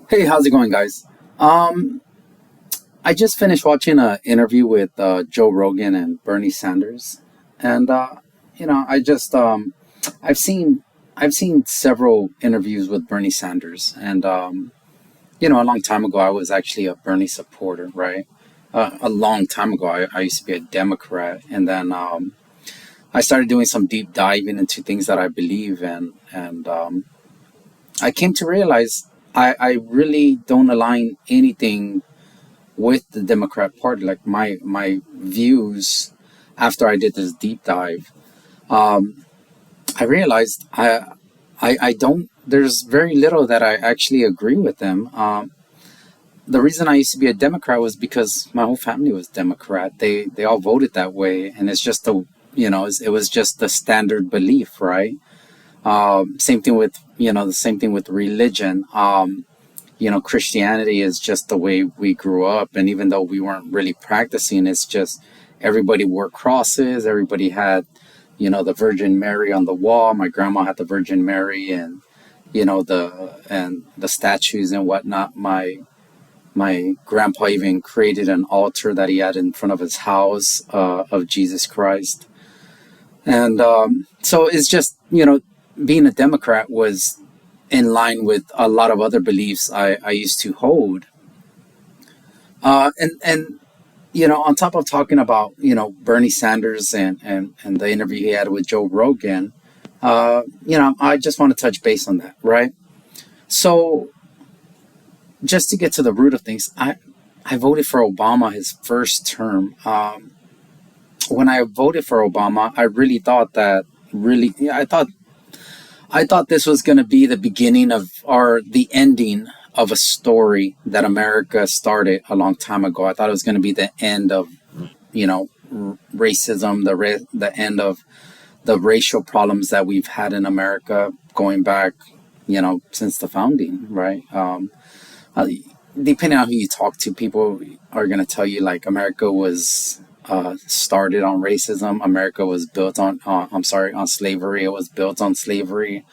Hey, how's it going, guys? Um, I just finished watching an interview with Joe Rogan and Bernie Sanders, and I just I've seen I've seen several interviews with Bernie Sanders, and a long time ago I was actually a Bernie supporter, right? A long time ago I used to be a Democrat, and then I started doing some deep diving into things that I believe in, and I came to realize I really don't align anything with the Democrat Party. Like my views after I did this deep dive, um, I realized I don't. There's very little that I actually agree with them. The reason I used to be a Democrat was because my whole family was Democrat. They all voted that way, and it's just it was just the standard belief, right? Same thing with the same thing with religion. Christianity is just the way we grew up. And even though we weren't really practicing, it's just everybody wore crosses. Everybody had, the Virgin Mary on the wall. My grandma had the Virgin Mary and, the statues and whatnot. My grandpa even created an altar that he had in front of his house of Jesus Christ. And so it's just, being a Democrat was in line with a lot of other beliefs I used to hold. And on top of talking about Bernie Sanders and the interview he had with Joe Rogan, I just want to touch base on that, right? So just to get to the root of things, I voted for Obama his first term. When I voted for Obama, I really thought that really yeah, I thought this was going to be the beginning of or the ending of a story that America started a long time ago. I thought it was going to be the end of, racism, the end of the racial problems that we've had in America going back, since the founding, right? Uh, Depending on who you talk to, people are going to tell you like America was started on racism. America was built on, I'm sorry, on slavery. It was built on slavery.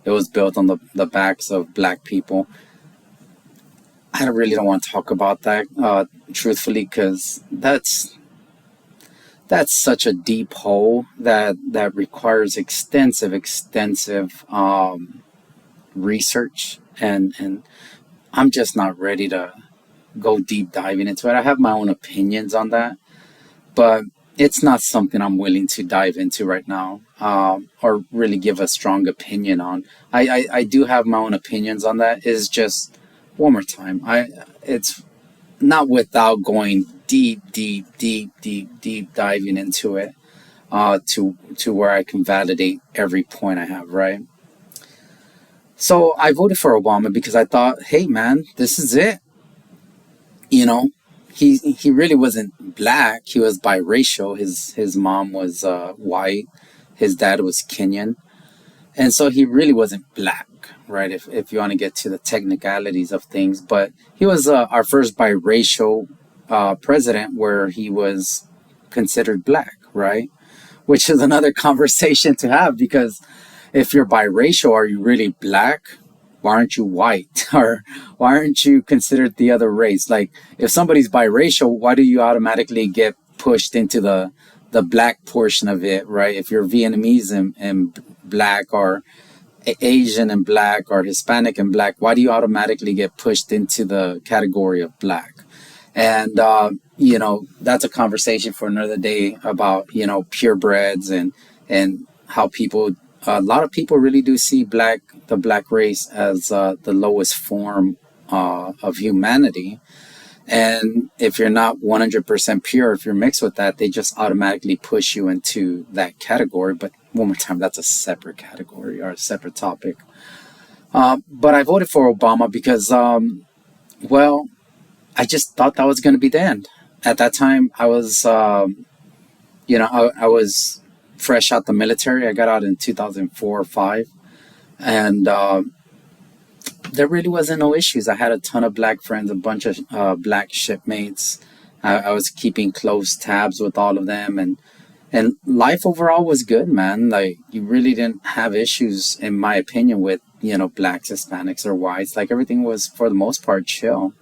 It was built on the backs of black people. I really don't want to talk about that, truthfully, because that's such a deep hole that requires extensive research, and I'm just not ready to go deep diving into it. I have my own opinions on that, but it's not something I'm willing to dive into right now, or really give a strong opinion on. I do have my own opinions on that. Is just one more time. It's not without going deep diving into it, to where I can validate every point I have. Right. So I voted for Obama because I thought, hey man, this is it. You know, he really wasn't black. He was biracial. His mom was white. His dad was Kenyan, and so he really wasn't black, right? If you want to get to the technicalities of things, but he was our first biracial president, where he was considered black, right? Which is another conversation to have, because if you're biracial, are you really black? Why aren't you white? Or why aren't you considered the other race? Like, if somebody's biracial, why do you automatically get pushed into the black portion of it, right? If you're Vietnamese and black, or Asian and black, or Hispanic and black, why do you automatically get pushed into the category of black? And that's a conversation for another day about purebreds and how people a lot of people really do see the black race as the lowest form of humanity. And if you're not 100% pure, if you're mixed with that, they just automatically push you into that category. But one more time, that's a separate category or a separate topic. But I voted for Obama because, well, I just thought that was going to be the end. At that time, I was, I was fresh out the military. I got out in 2004 or 5. And there really wasn't no issues. I had a ton of black friends, a bunch of black shipmates. I was keeping close tabs with all of them, and life overall was good, man. Like, you really didn't have issues, in my opinion, with blacks, Hispanics, or whites. Like everything was for the most part chill.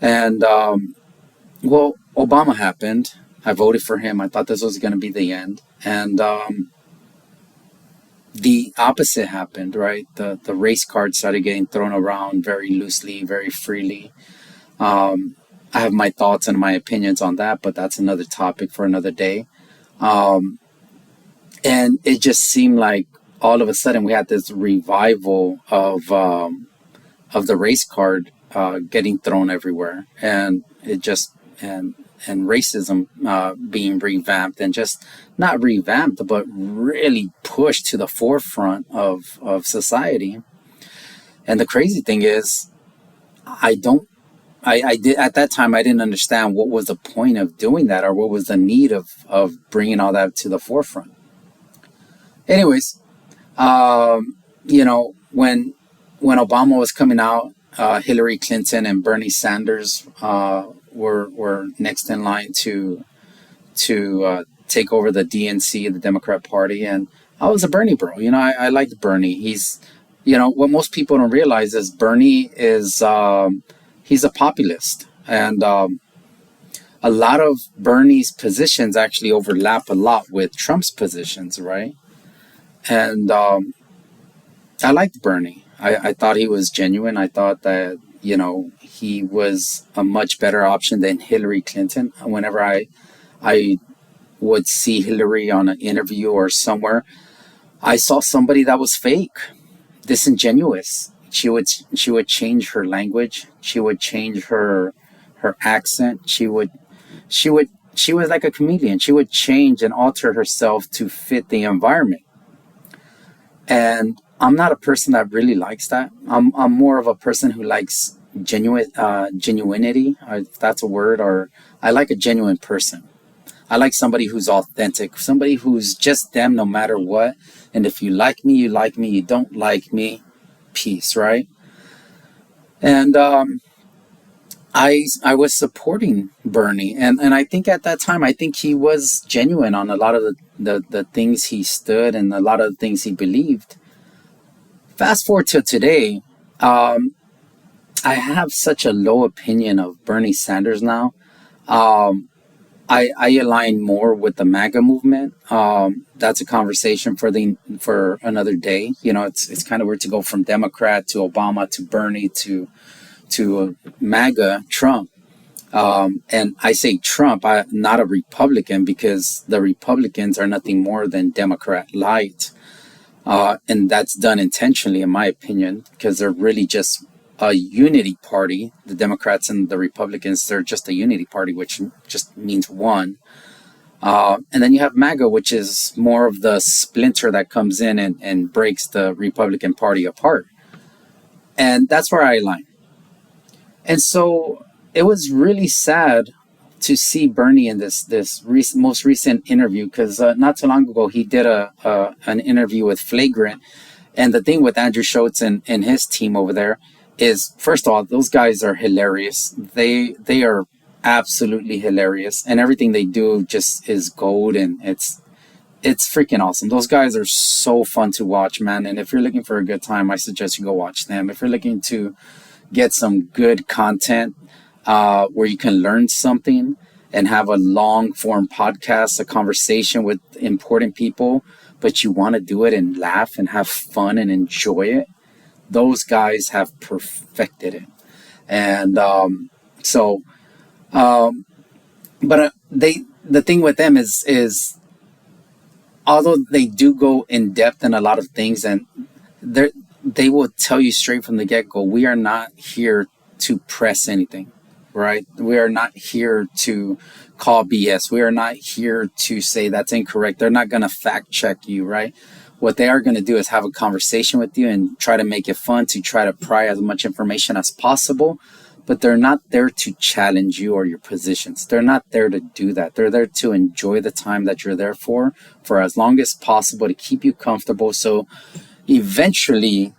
And well, Obama happened. I voted for him. I thought this was going to be the end. And the opposite happened, right? The race card started getting thrown around very loosely, very freely. I have my thoughts and my opinions on that, but that's another topic for another day. Um, and it just seemed like all of a sudden we had this revival of the race card getting thrown everywhere, and it just and racism being revamped, and just not revamped, but really pushed to the forefront of society. And the crazy thing is, I don't. I did at that time. I didn't understand what was the point of doing that, or what was the need of bringing all that to the forefront. Anyways, when Obama was coming out, Hillary Clinton and Bernie Sanders were next in line to take over the DNC, the Democrat Party, and I was a Bernie bro. I liked Bernie. What most people don't realize is Bernie is he's a populist, and a lot of Bernie's positions actually overlap a lot with Trump's positions, right? And I liked Bernie. I thought he was genuine. I thought that, he was a much better option than Hillary Clinton. Whenever I would see Hillary on an interview or somewhere, I saw somebody that was fake, disingenuous. She would change her language. She would change her accent. She was like a comedian. She would change and alter herself to fit the environment. And I'm not a person that really likes that. I'm more of a person who likes genuinity, if that's a word, or I like a genuine person. I like somebody who's authentic, somebody who's just them no matter what. And if you like me, you like me. You don't like me, peace, right? And I was supporting Bernie, and I think at that time, I think he was genuine on a lot of the things he stood and a lot of the things he believed. Fast forward to today, I have such a low opinion of Bernie Sanders now. Um, I align more with the MAGA movement. That's a conversation for another day. It's kind of weird to go from Democrat to Obama to Bernie to MAGA Trump. And I say Trump, not a Republican, because the Republicans are nothing more than Democrat light. And that's done intentionally, in my opinion, because they're really just a unity party. The Democrats and the Republicans, they're just a unity party, which just means one. And then you have MAGA, which is more of the splinter that comes in and breaks the Republican Party apart. And that's where I align. And so it was really sad to see Bernie in this most recent interview, because not too long ago he did an interview with Flagrant. And the thing with Andrew Schultz and his team over there is, first of all, those guys are hilarious. They are absolutely hilarious, and everything they do just is gold, and it's freaking awesome. Those guys are so fun to watch, man. And if you're looking for a good time, I suggest you go watch them. If you're looking to get some good content where you can learn something and have a long form podcast, a conversation with important people, but you want to do it and laugh and have fun and enjoy it, those guys have perfected it. And so, but the thing with them is although they do go in depth in a lot of things, and they will tell you straight from the get go, we are not here to press anything, right? We are not here to call BS. We are not here to say that's incorrect. They're not going to fact check you, right? What they are going to do is have a conversation with you and try to make it fun, to try to pry as much information as possible. But they're not there to challenge you or your positions. They're not there to do that. They're there to enjoy the time that you're there for as long as possible, to keep you comfortable. So eventually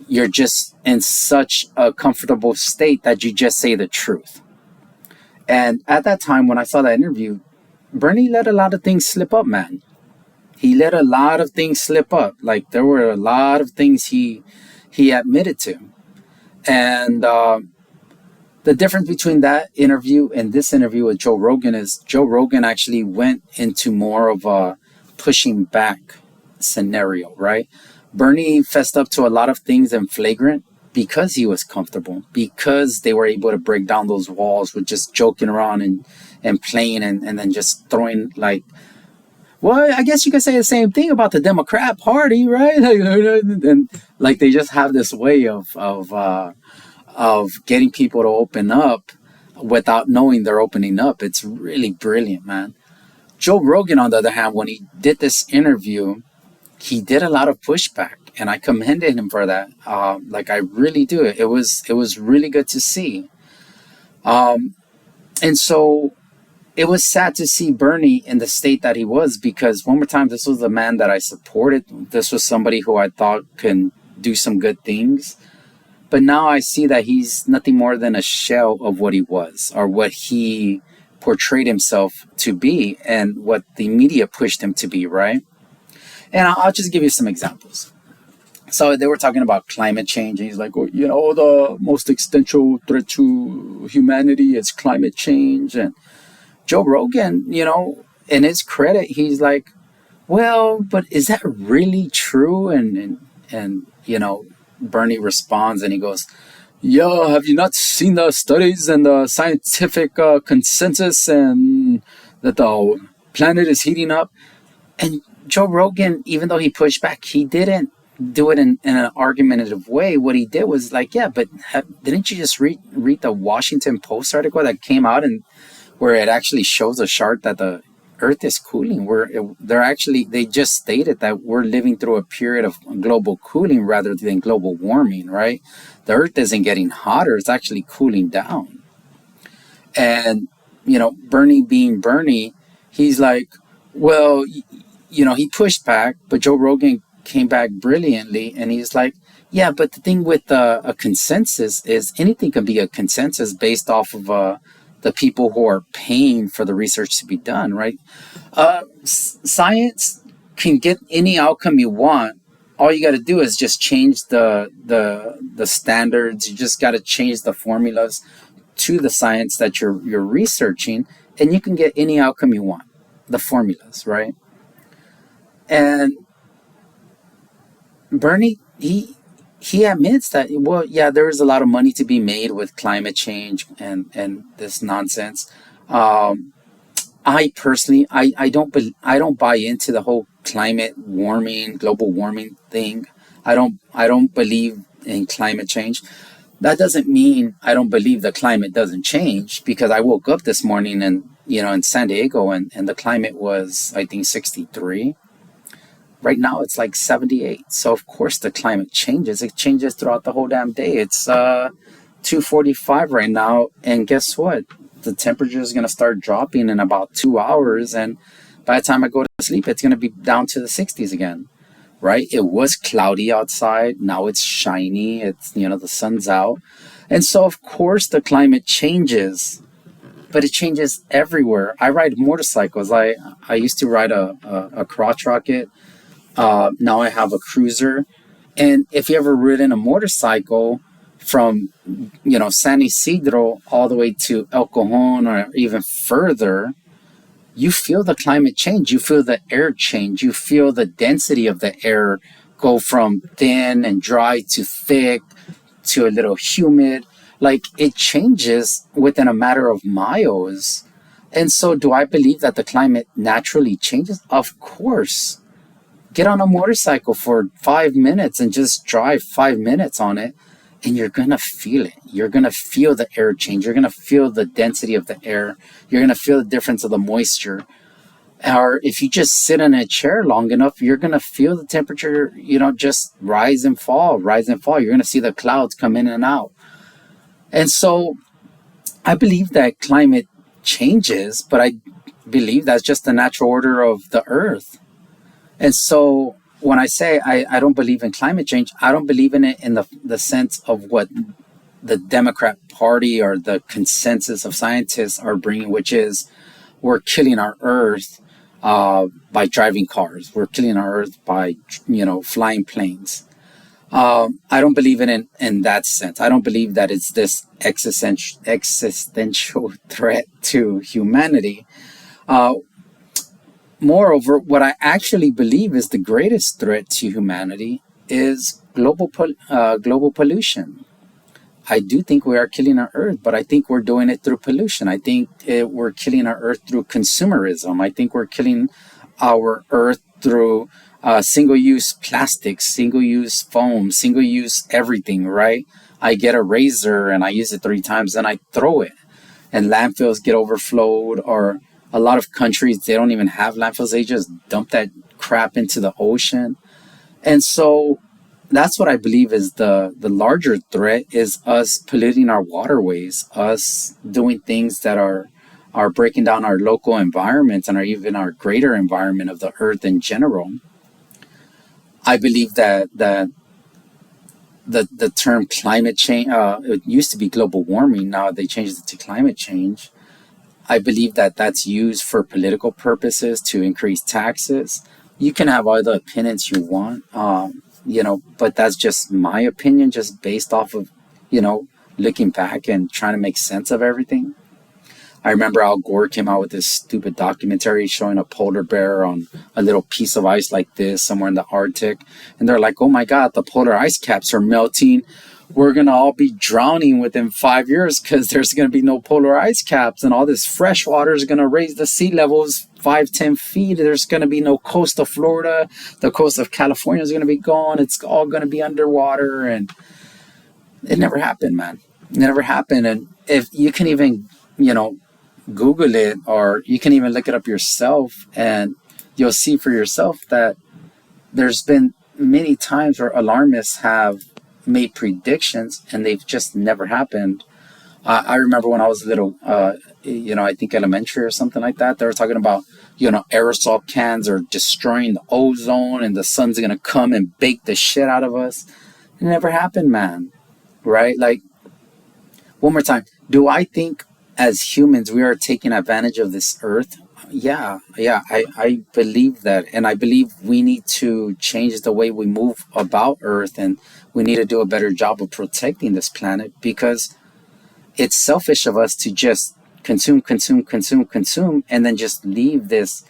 you're just in such a comfortable state that you just say the truth. And at that time, when I saw that interview, Bernie let a lot of things slip up, man. He let a lot of things slip up. Like there were a lot of things he admitted to, and the difference between that interview and this interview with Joe Rogan is Joe Rogan actually went into more of a pushing back scenario, right? Bernie fessed up to a lot of things in flagrant because he was comfortable, because they were able to break down those walls with just joking around and playing and then just throwing like, well, I guess you could say the same thing about the Democrat Party, right? And like they just have this way of getting people to open up without knowing they're opening up. It's really brilliant, man. Joe Rogan, on the other hand, when he did this interview, he did a lot of pushback, and I commended him for that. Like I really do. It was really good to see. And so it was sad to see Bernie in the state that he was, because one more time, this was the man that I supported. This was somebody who I thought can do some good things. But now I see that he's nothing more than a shell of what he was, or what he portrayed himself to be, and what the media pushed him to be, right? And I'll just give you some examples. So they were talking about climate change, and he's like, well, the most existential threat to humanity is climate change. And Joe Rogan, in his credit, he's like, well, but is that really true? And Bernie responds and he goes, yeah, have you not seen the studies and the scientific consensus and that the planet is heating up? And Joe Rogan, even though he pushed back, he didn't do it in an argumentative way. What he did was like, yeah, but didn't you just read the Washington Post article that came out, and where it actually shows a chart that the Earth is cooling? They just stated that we're living through a period of global cooling rather than global warming, right? The Earth isn't getting hotter; it's actually cooling down. And Bernie being Bernie, he's like, well, he pushed back, but Joe Rogan came back brilliantly, and he's like, yeah, but the thing with a consensus is anything can be a consensus based off of the people who are paying for the research to be done, right? Science can get any outcome you want. All you got to do is just change the standards. You just got to change the formulas to the science that you're researching, and you can get any outcome you want. The formulas, right? And Bernie, he admits that, well, yeah, there is a lot of money to be made with climate change and this nonsense. I personally, I don't buy into the whole climate warming, global warming thing. I don't believe in climate change. That doesn't mean I don't believe the climate doesn't change, because I woke up this morning and in San Diego, and the climate was, I think, 63. Right now it's like 78. So of course the climate changes. It changes throughout the whole damn day. It's 2:45 right now, and guess what? The temperature is going to start dropping in about 2 hours, and by the time I go to sleep, it's going to be down to the 60s again, right? It was cloudy outside. Now it's shiny. It's, the sun's out. And so of course the climate changes, but it changes everywhere. I ride motorcycles. I used to ride a crotch rocket. Now I have a cruiser. And if you ever ridden a motorcycle from, San Isidro all the way to El Cajon or even further, you feel the climate change. You feel the air change. You feel the density of the air go from thin and dry to thick to a little humid. Like, it changes within a matter of miles. And so do I believe that the climate naturally changes? Of course. Get on a motorcycle for 5 minutes and just drive 5 minutes on it, and you're going to feel it. You're going to feel the air change. You're going to feel the density of the air. You're going to feel the difference of the moisture. Or if you just sit in a chair long enough, you're going to feel the temperature, just rise and fall, rise and fall. You're going to see the clouds come in and out. And so I believe that climate changes, but I believe that's just the natural order of the earth. And so when I say I don't believe in climate change, I don't believe in it in the sense of what the Democrat Party or the consensus of scientists are bringing, which is we're killing our earth. by driving cars. We're killing our Earth by, flying planes. I don't believe in that sense. I don't believe that it's this existential threat to humanity. Uh, Moreover, what I actually believe is the greatest threat to humanity is global pollution. I do think we are killing our Earth, but I think we're doing it through pollution. I think we're killing our Earth through consumerism. I think we're killing our Earth through single-use plastics, single-use foam, single-use everything, right? I get a razor and I use it 3 times, then I throw it. And landfills get overflowed, or a lot of countries, they don't even have landfills. They just dump that crap into the ocean. And so that's what I believe is the larger threat, is us polluting our waterways, us doing things that are breaking down our local environments and even our greater environment of the earth in general. I believe that the term climate change, it used to be global warming, now they changed it to climate change. I believe that that's used for political purposes to increase taxes. You can have all the opinions you want, but that's just my opinion, just based off of, looking back and trying to make sense of everything. I remember Al Gore came out with this stupid documentary showing a polar bear on a little piece of ice like this somewhere in the Arctic. And they're like, oh my God, the polar ice caps are melting. We're going to all be drowning within 5 years because there's going to be no polar ice caps, and all this fresh water is going to raise the sea levels 5-10 feet. There's going to be no coast of Florida. The coast of California is going to be gone. It's all going to be underwater. And it never happened, man. It never happened. And if you can even, Google it, or you can even look it up yourself, and you'll see for yourself that there's been many times where alarmists have made predictions and they've just never happened. I remember when I was little, I think elementary or something like that, they were talking about, aerosol cans are destroying the ozone and the sun's going to come and bake the shit out of us. It never happened, man. Right? Like, one more time. Do I think as humans we are taking advantage of this earth? Yeah, I believe that. And I believe we need to change the way we move about earth, and we need to do a better job of protecting this planet, because it's selfish of us to just consume, and then just leave this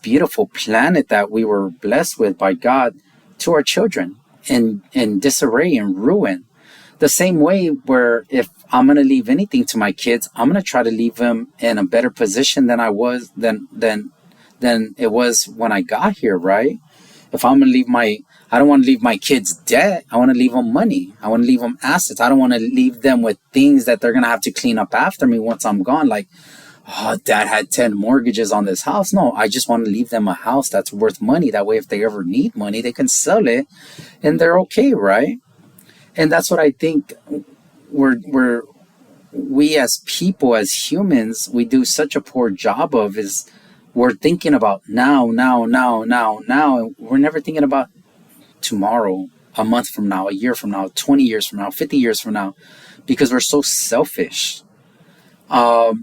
beautiful planet that we were blessed with by God to our children in disarray and ruin. The same way where if I'm going to leave anything to my kids, I'm going to try to leave them in a better position than it was when I got here, right? If I'm going to I don't want to leave my kids debt. I want to leave them money. I want to leave them assets. I don't want to leave them with things that they're going to have to clean up after me once I'm gone. Like, oh, dad had 10 mortgages on this house. No, I just want to leave them a house that's worth money. That way, if they ever need money, they can sell it and they're okay, right? And that's what I think we as people, as humans, we do such a poor job of, is we're thinking about now. And we're never thinking about tomorrow, a month from now, a year from now, 20 years from now, 50 years from now, because we're so selfish. Bernie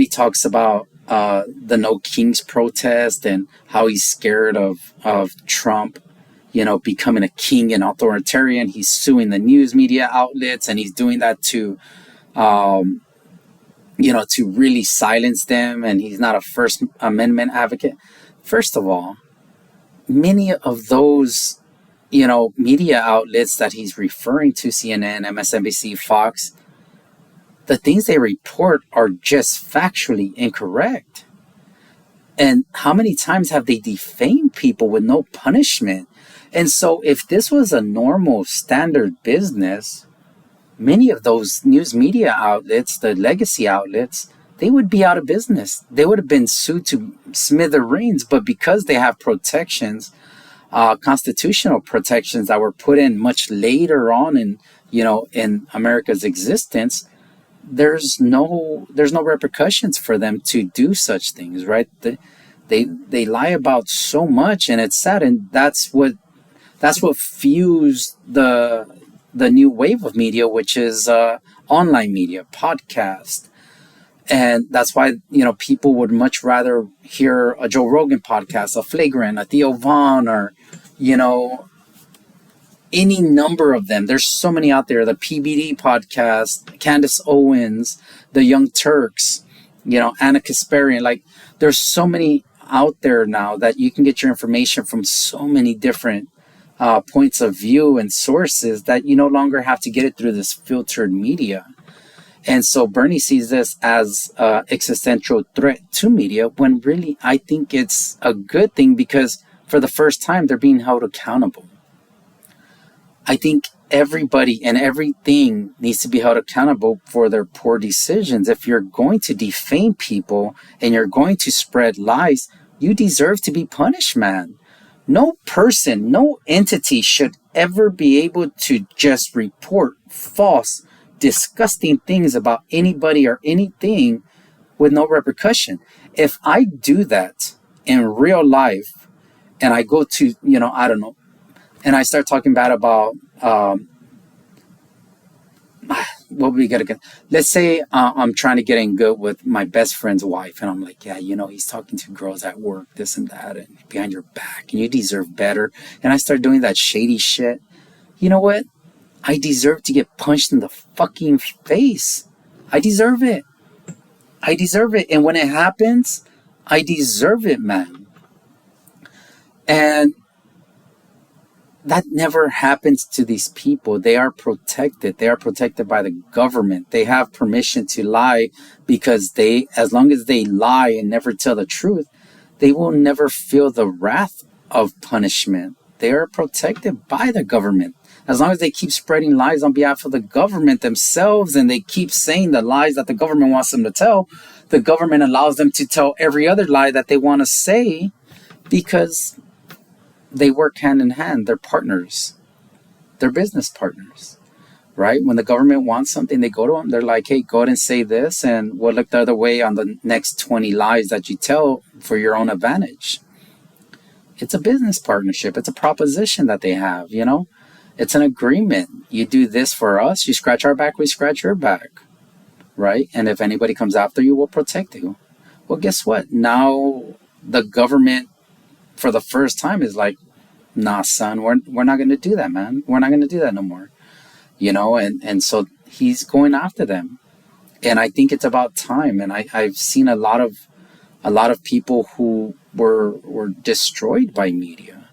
talks about the No Kings protest and how he's scared of Trump, becoming a king and authoritarian. He's suing the news media outlets, and he's doing that to really silence them. And he's not a First Amendment advocate. First of all, many of those, media outlets that he's referring to, CNN, MSNBC, Fox, the things they report are just factually incorrect. And how many times have they defamed people with no punishment? And so if this was a normal standard business, many of those news media outlets, the legacy outlets, they would be out of business. They would have been sued to smithereens. But because they have protections, constitutional protections that were put in much later on in America's existence, there's no repercussions for them to do such things, right? They lie about so much, and it's sad, and that's what fused the new wave of media, which is online media, podcast, And that's why, people would much rather hear a Joe Rogan podcast, a Flagrant, a Theo Vaughn, or, you know, any number of them. There's so many out there. The PBD podcast, Candace Owens, the Young Turks, Anna Kasparian. Like, there's so many out there now that you can get your information from so many different points of view and sources that you no longer have to get it through this filtered media. And so Bernie sees this as an existential threat to media, when really I think it's a good thing, because for the first time they're being held accountable. I think everybody and everything needs to be held accountable for their poor decisions. If you're going to defame people and you're going to spread lies, you deserve to be punished, man. No person, no entity should ever be able to just report false, disgusting things about anybody or anything with no repercussion. If I do that in real life and I go to, I don't know, and I start talking bad about, what we gotta get. Let's say I'm trying to get in good with my best friend's wife, and I'm like, yeah, he's talking to girls at work, this and that, and behind your back, and you deserve better. And I start doing that shady shit. You know what? I deserve to get punched in the fucking face. I deserve it. I deserve it. And when it happens, I deserve it, man. And that never happens to these people. They are protected. They are protected by the government. They have permission to lie because as long as they lie and never tell the truth, they will never feel the wrath of punishment. They are protected by the government. As long as they keep spreading lies on behalf of the government themselves, and they keep saying the lies that the government wants them to tell, the government allows them to tell every other lie that they want to say, because they work hand in hand. They're partners. They're business partners, right? When the government wants something, they go to them. They're like, hey, go ahead and say this, and we'll look the other way on the next 20 lies that you tell for your own advantage. It's a business partnership. It's a proposition that they have, It's an agreement. You do this for us, you scratch our back, we scratch your back, right? And if anybody comes after you, we'll protect you. Well, guess what? Now the government, for the first time, is like, nah, son, we're not going to do that, man. We're not going to do that no more. And so he's going after them. And I think it's about time. And I've seen a lot of people who were destroyed by media,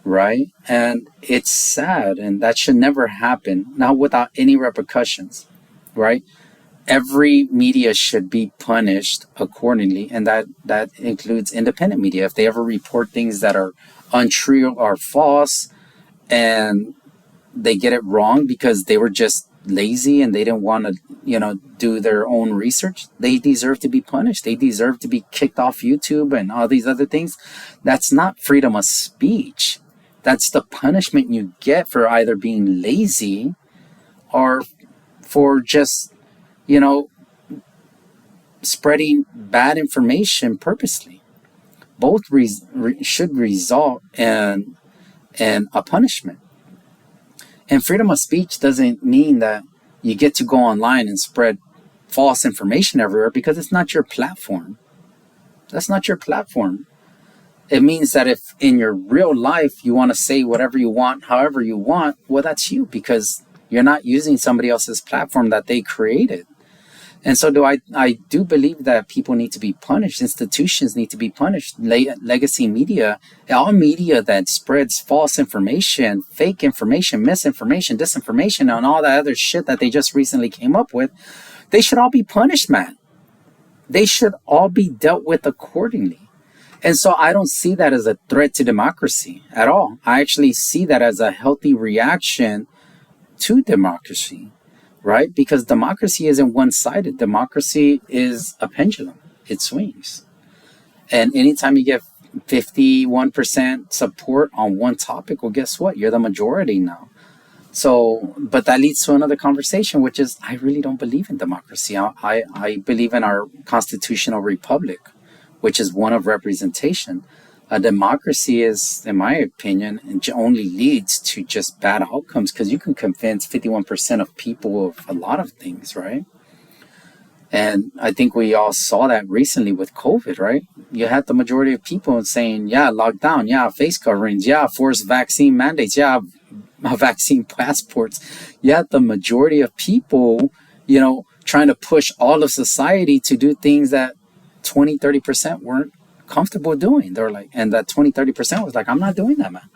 right? And it's sad, and that should never happen. Now, without any repercussions, right? Every media should be punished accordingly, and that includes independent media. If they ever report things that are untrue or false, and they get it wrong because they were just lazy and they didn't want to, do their own research, they deserve to be punished. They deserve to be kicked off YouTube and all these other things. That's not freedom of speech. That's the punishment you get for either being lazy or for just, spreading bad information purposely. Both should result in a punishment. And freedom of speech doesn't mean that you get to go online and spread false information everywhere, because it's not your platform. That's not your platform. It means that if in your real life you want to say whatever you want, however you want, well, that's you, because you're not using somebody else's platform that they created. And so I do believe that people need to be punished. Institutions need to be punished. Legacy media, all media that spreads false information, fake information, misinformation, disinformation, and all that other shit that they just recently came up with, they should all be punished, man. They should all be dealt with accordingly. And so I don't see that as a threat to democracy at all. I actually see that as a healthy reaction to democracy. Right? Because democracy isn't one-sided. Democracy is a pendulum. It swings. And anytime you get 51% support on one topic, well, guess what? You're the majority now. So, but that leads to another conversation, which is, I really don't believe in democracy. I believe in our constitutional republic, which is one of representation. A democracy is, in my opinion, only leads to just bad outcomes, because you can convince 51% of people of a lot of things, right? And I think we all saw that recently with COVID, right? You had the majority of people saying, yeah, lockdown, yeah, face coverings, yeah, forced vaccine mandates, yeah, vaccine passports. You had the majority of people, trying to push all of society to do things that 20, 30% weren't comfortable doing. They're like, and that 20, 30% was like, I'm not doing that, man.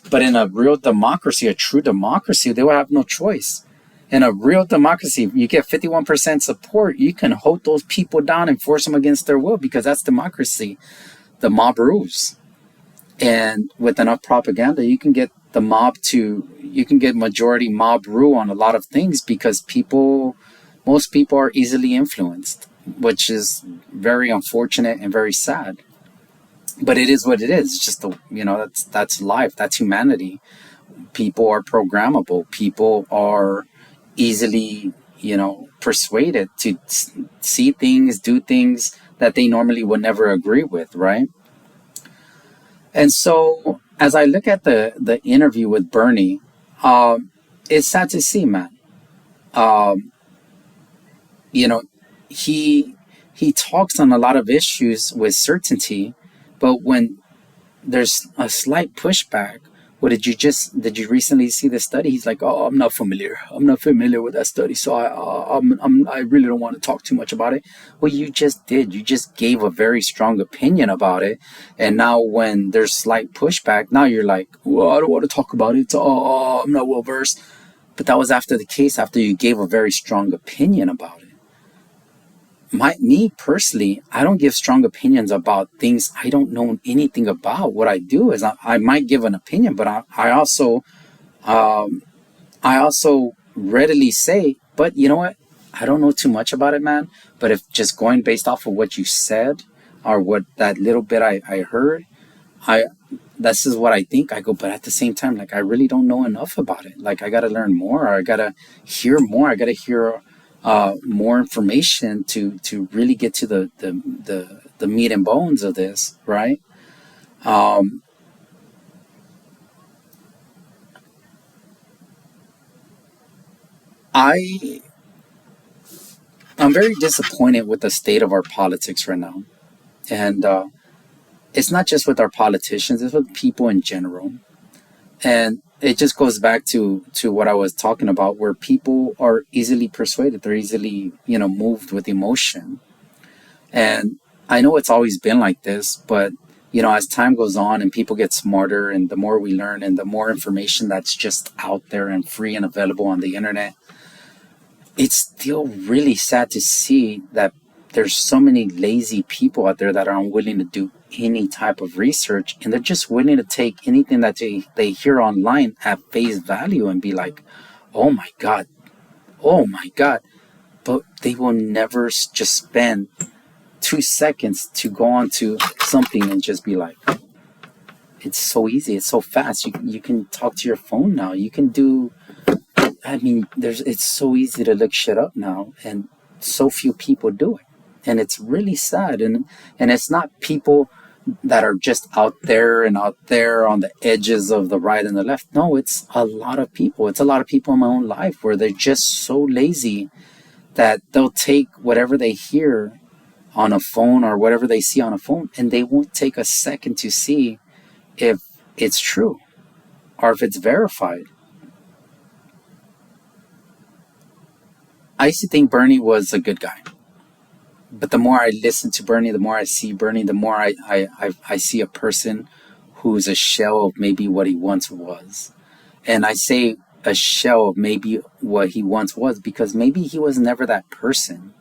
But in a real democracy, a true democracy, they will have no choice. In a real democracy, you get 51% support, you can hold those people down and force them against their will because that's democracy. The mob rules. And with enough propaganda, you can get majority mob rule on a lot of things because most people are easily influenced, which is very unfortunate and very sad. But it is what it is. It's just that's life. That's humanity. People are programmable. People are easily, persuaded to see things, do things that they normally would never agree with, right? And so, as I look at the interview with Bernie, it's sad to see, man. Um, you know, he he talks on a lot of issues with certainty, but when there's a slight pushback. What did you recently see the study? He's like, oh, I'm not familiar. I'm not familiar with that study, so I really don't want to talk too much about it. Well, you just did. You just gave a very strong opinion about it, and now when there's slight pushback, now you're like, well, I don't want to talk about it. I'm not well versed. But that was after the case, after you gave a very strong opinion about it. Me personally, I don't give strong opinions about things I don't know anything about. What I do is I might give an opinion, but um, I also readily say, but you know what? I don't know too much about it, man. But if just going based off of what you said or what that little bit I heard, I this is what I think. I go, but at the same time, like I really don't know enough about it. Like I gotta learn more, or I gotta hear more. I gotta hear more information to really get to the meat and bones of this, right? Um, I I'm very disappointed with the state of our politics right now, and it's not just with our politicians; it's with people in general. And it just goes back to what I was talking about, where people are easily persuaded. They're easily, moved with emotion. And I know it's always been like this, but as time goes on and people get smarter, and the more we learn, and the more information that's just out there and free and available on the internet, it's still really sad to see that there's so many lazy people out there that are unwilling to do any type of research, and they're just willing to take anything that they hear online at face value and be like, oh my God, oh my God. But they will never just spend 2 seconds to go on to something and just be like, it's so easy, it's so fast. You can talk to your phone now. You can do, I mean, it's so easy to look shit up now, and so few people do it. And it's really sad. And it's not people that are just out there on the edges of the right and the left. No, it's a lot of people. It's a lot of people in my own life where they're just so lazy that they'll take whatever they hear on a phone or whatever they see on a phone, and they won't take a second to see if it's true or if it's verified. I used to think Bernie was a good guy, but the more I listen to Bernie, the more I see Bernie, the more I see a person who's a shell of maybe what he once was. And I say a shell of maybe what he once was because maybe he was never that person.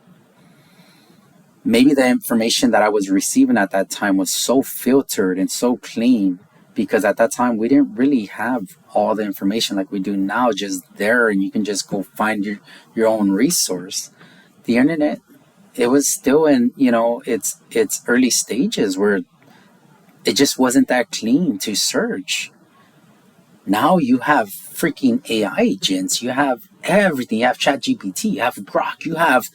Maybe the information that I was receiving at that time was so filtered and so clean because at that time we didn't really have all the information like we do now, just there, and you can just go find your own resource. The internet, it was still in, its early stages where it just wasn't that clean to search. Now you have freaking AI agents, you have everything, you have ChatGPT, you have Grok, you have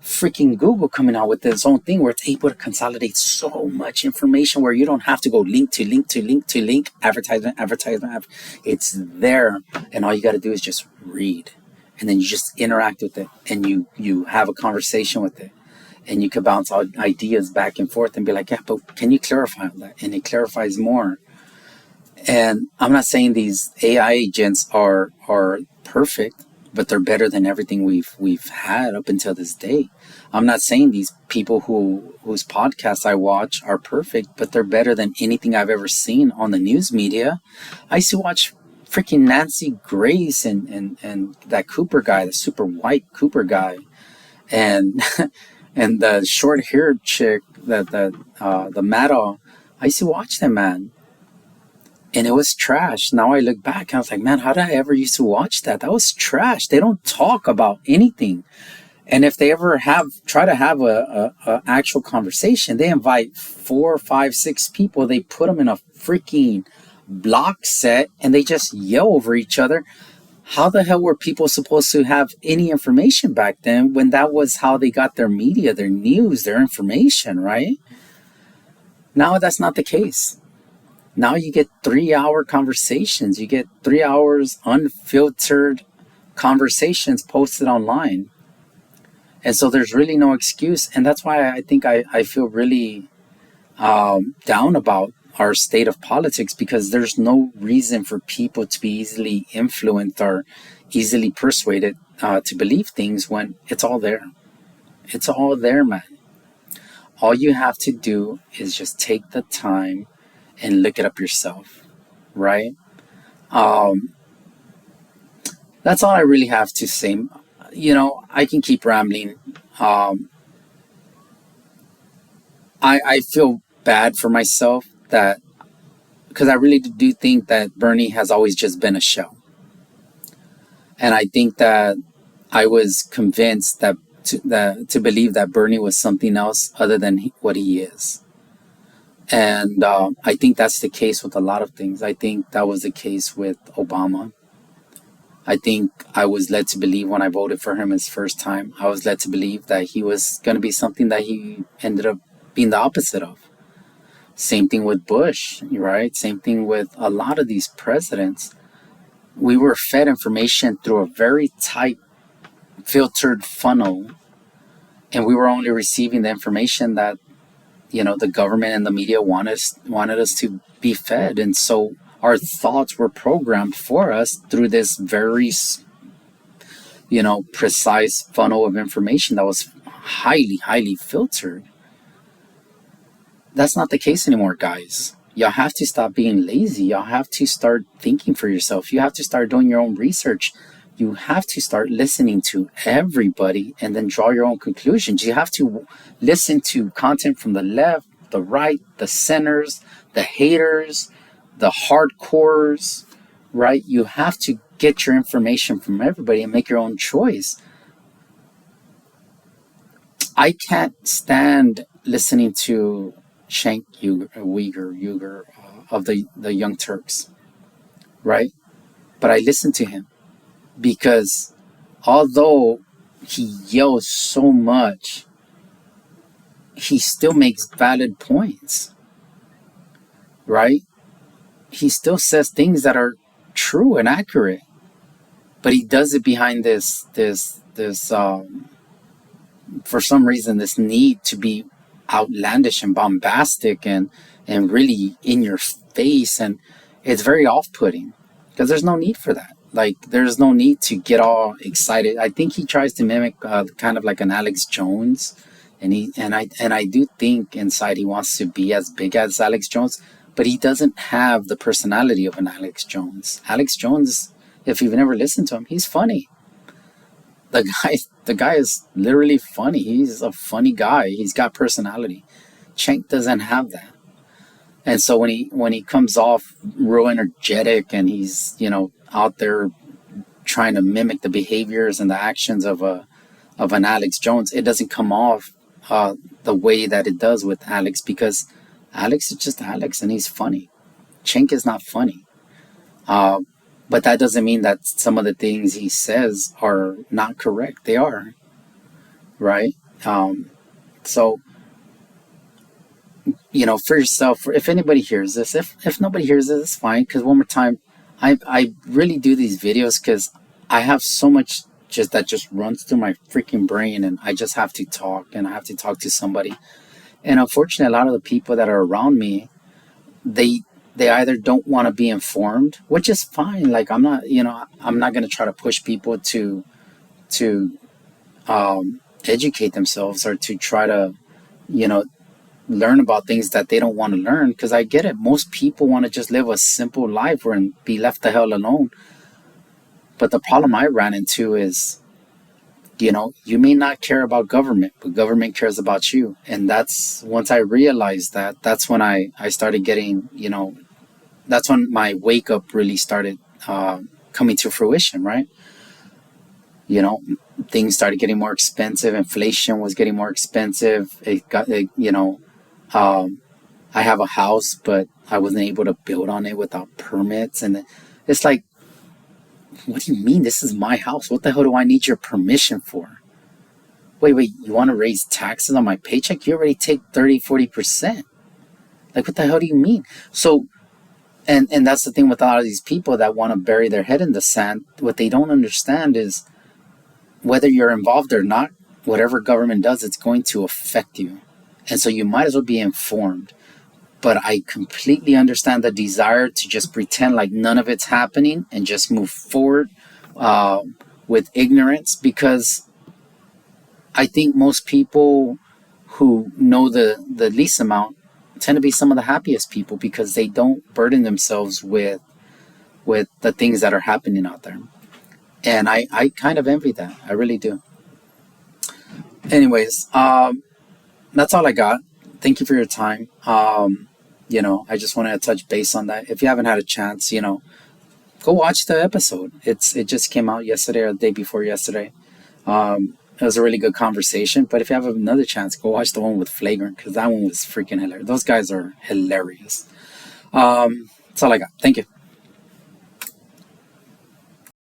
freaking Google coming out with its own thing where it's able to consolidate so much information where you don't have to go link to link to link to link, advertisement. It's there, and all you got to do is just read. and then you just interact with it, and you have a conversation with it, and you can bounce ideas back and forth and be like, yeah, but can you clarify that? And it clarifies more. And I'm not saying these AI agents are perfect, but they're better than everything we've had up until this day. I'm not saying these people whose podcasts I watch are perfect, but they're better than anything I've ever seen on the news media. I used to watch freaking Nancy Grace and that Cooper guy, the super white Cooper guy, and and the short haired chick, the Maddow. I used to watch them, man. And it was trash. Now I look back and I was like, man, how did I ever used to watch that? That was trash. They don't talk about anything. And if they ever try to have a actual conversation, they invite 4, 5, 6 people. They put them in a freaking block set and they just yell over each other. How the hell were people supposed to have any information back then when that was how they got their media, their news, their information, right? Now that's not the case. Now you get 3-hour conversations. You get 3 hours unfiltered conversations posted online. And so there's really no excuse. And that's why I think I feel really down about our state of politics, because there's no reason for people to be easily influenced or easily persuaded to believe things when it's all there. It's all there, man. All you have to do is just take the time and look it up yourself, right? That's all I really have to say. I can keep rambling. I feel bad for myself because I really do think that Bernie has always just been a show. And I think that I was convinced to believe that Bernie was something else other than what he is. And I think that's the case with a lot of things. I think that was the case with Obama. I think I was led to believe when I voted for him his first time, I was led to believe that he was going to be something that he ended up being the opposite of. Same thing with Bush, right? Same thing with a lot of these presidents. We were fed information through a very tight, filtered funnel, and we were only receiving the information that the government and the media wanted us to be fed. And so our thoughts were programmed for us through this very, precise funnel of information that was highly, highly filtered. That's not the case anymore, guys. Y'all have to stop being lazy. Y'all have to start thinking for yourself. You have to start doing your own research. You have to start listening to everybody and then draw your own conclusions. You have to listen to content from the left, the right, the centers, the haters, the hardcores, right? You have to get your information from everybody and make your own choice. I can't stand listening to Cenk Uygur of the Young Turks, right? But I listen to him because although he yells so much, he still makes valid points, right? He still says things that are true and accurate, but he does it behind this for some reason, this need to be outlandish and bombastic and really in your face, and it's very off-putting because there's no need for that. Like, there's no need to get all excited. I think he tries to mimic kind of like an Alex Jones, and I do think inside he wants to be as big as Alex Jones, but he doesn't have the personality of an Alex Jones. Alex Jones, if you've never listened to him, he's funny. The guy is literally funny. He's a funny guy. He's got personality. Cenk doesn't have that. And so when he comes off real energetic and he's, out there trying to mimic the behaviors and the actions of an Alex Jones, it doesn't come off the way that it does with Alex, because Alex is just Alex and he's funny. Cenk is not funny. But that doesn't mean that some of the things he says are not correct. They are, right? So, for yourself, if anybody hears this, if nobody hears this, it's fine. Because one more time, I really do these videos because I have so much just runs through my freaking brain, and I just have to talk, and I have to talk to somebody. And unfortunately, a lot of the people that are around me, they they either don't want to be informed, which is fine. Like I'm not going to try to push people to educate themselves, or to try to you know learn about things that they don't want to learn, because I get it. Most people want to just live a simple life and be left the hell alone. But the problem I ran into is, you may not care about government, but government cares about you. And that's once I realized that, that's when I started getting, that's when my wake up really started coming to fruition, right? You know, things started getting more expensive. Inflation was getting more expensive. Um, I have a house, but I wasn't able to build on it without permits. And it's like, what do you mean? This is my house. What the hell do I need your permission for? Wait, you want to raise taxes on my paycheck? You already take 30, 40%. Like, what the hell do you mean? So, and that's the thing with a lot of these people that want to bury their head in the sand. What they don't understand is whether you're involved or not, whatever government does, it's going to affect you. And so you might as well be informed. But I completely understand the desire to just pretend like none of it's happening and just move forward with ignorance, because I think most people who know the least amount tend to be some of the happiest people, because they don't burden themselves with the things that are happening out there. And I kind of envy that. I really do. Anyways, that's all I got. Thank you for your time. I just wanted to touch base on that. If you haven't had a chance, go watch the episode. It just came out yesterday or the day before yesterday. It was a really good conversation. But if you have another chance, go watch the one with Flagrant, because that one was freaking hilarious. Those guys are hilarious. That's all I got. Thank you.